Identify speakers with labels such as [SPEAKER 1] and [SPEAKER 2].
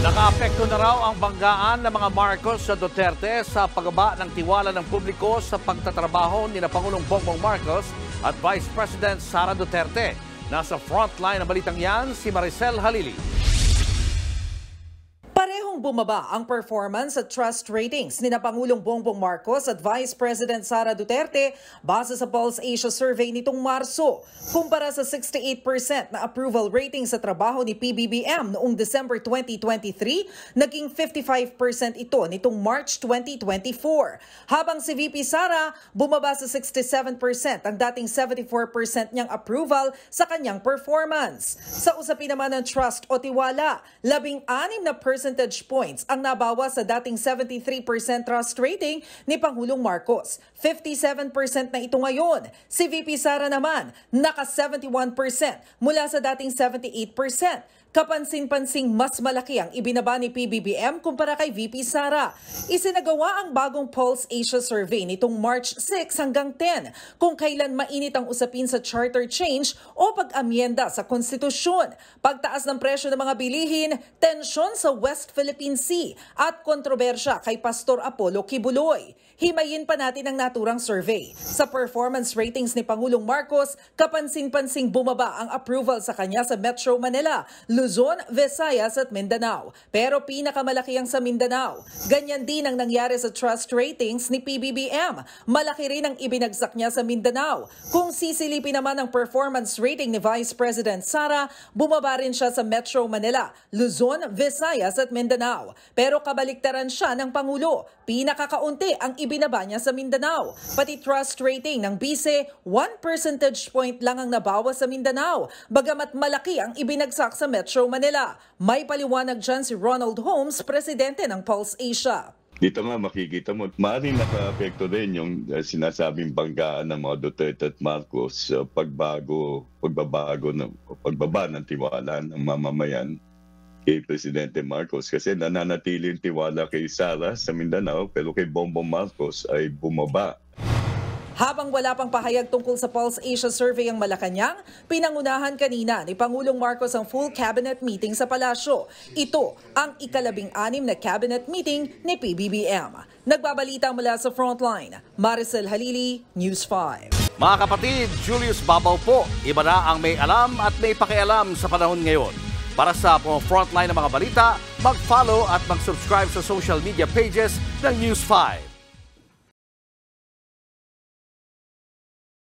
[SPEAKER 1] Nakaapekto na raw ang banggaan ng mga Marcos sa Duterte sa pagbaba ng tiwala ng publiko sa pagtatrabaho ni Pangulong Bongbong Marcos at Vice President Sara Duterte. Nasa frontline ng balitang yan si Maricel Halili.
[SPEAKER 2] Parehong bumaba ang performance at trust ratings ni Pangulong Bongbong Marcos at Vice President Sara Duterte base sa Pulse Asia survey nitong Marso. Kumpara sa 68% na approval rating sa trabaho ni PBBM noong December 2023, naging 55% ito nitong March 2024. Habang si VP Sara bumaba sa 67% ang dating 74% niyang approval sa kanyang performance. Sa usapin naman ng trust o tiwala, 16 na percentage points ang nabawa sa dating 73% trust rating ni Pangulong Marcos. 57% na ito ngayon. Si VP Sara naman, naka 71% mula sa dating 78%. Kapansin-pansing mas malaki ang ibinaba ni PBBM kumpara kay VP Sara. Isinagawa ang bagong Pulse Asia survey nitong March 6 hanggang 10 kung kailan mainit ang usapin sa charter change o pag-amyenda sa konstitusyon, pagtaas ng presyo ng mga bilihin, tensyon sa West Philippine Sea at kontrobersya kay Pastor Apollo Kibuloy. Himayin pa natin ang naturang survey. Sa performance ratings ni Pangulong Marcos, kapansin-pansing bumaba ang approval sa kanya sa Metro Manila, Luzon, Visayas at Mindanao. Pero pinakamalaki ang sa Mindanao. Ganyan din ang nangyari sa trust ratings ni PBBM. Malaki rin ang ibinagsak niya sa Mindanao. Kung sisilipin naman ang performance rating ni Vice President Sara, bumaba rin siya sa Metro Manila, Luzon, Visayas at Mindanao. Pero kabaliktaran siya ng Pangulo. Pinakakaunti ang ibinaba niya sa Mindanao. Pati trust rating ng BICE, 1 percentage point lang ang nabawa sa Mindanao, bagamat malaki ang ibinagsak sa Metro Manila. May paliwanag dyan si Ronald Holmes, presidente ng Pulse Asia.
[SPEAKER 3] Dito nga makikita mo, maaaring naka-apekto din yung sinasabing banggaan ng mga Duterte at Marcos sa pagbaba ng tiwala ng mamamayan kay Presidente Marcos, kasi nananatili yung tiwala kay Sara sa Mindanao pero kay Bongbong Marcos ay bumaba.
[SPEAKER 2] Habang wala pang pahayag tungkol sa Pulse Asia survey ang Malacanang, pinangunahan kanina ni Pangulong Marcos ang full cabinet meeting sa palasyo. Ito ang ika-16 na cabinet meeting ni PBBM. Nagbabalita mula sa Frontline, Maricel Halili, News 5.
[SPEAKER 1] Mga kapatid, Julius Babaw po. Iba na ang may alam at may pakialam sa panahon ngayon. Para sa Frontline ng mga balita, mag-follow at mag-subscribe sa social media pages ng News 5.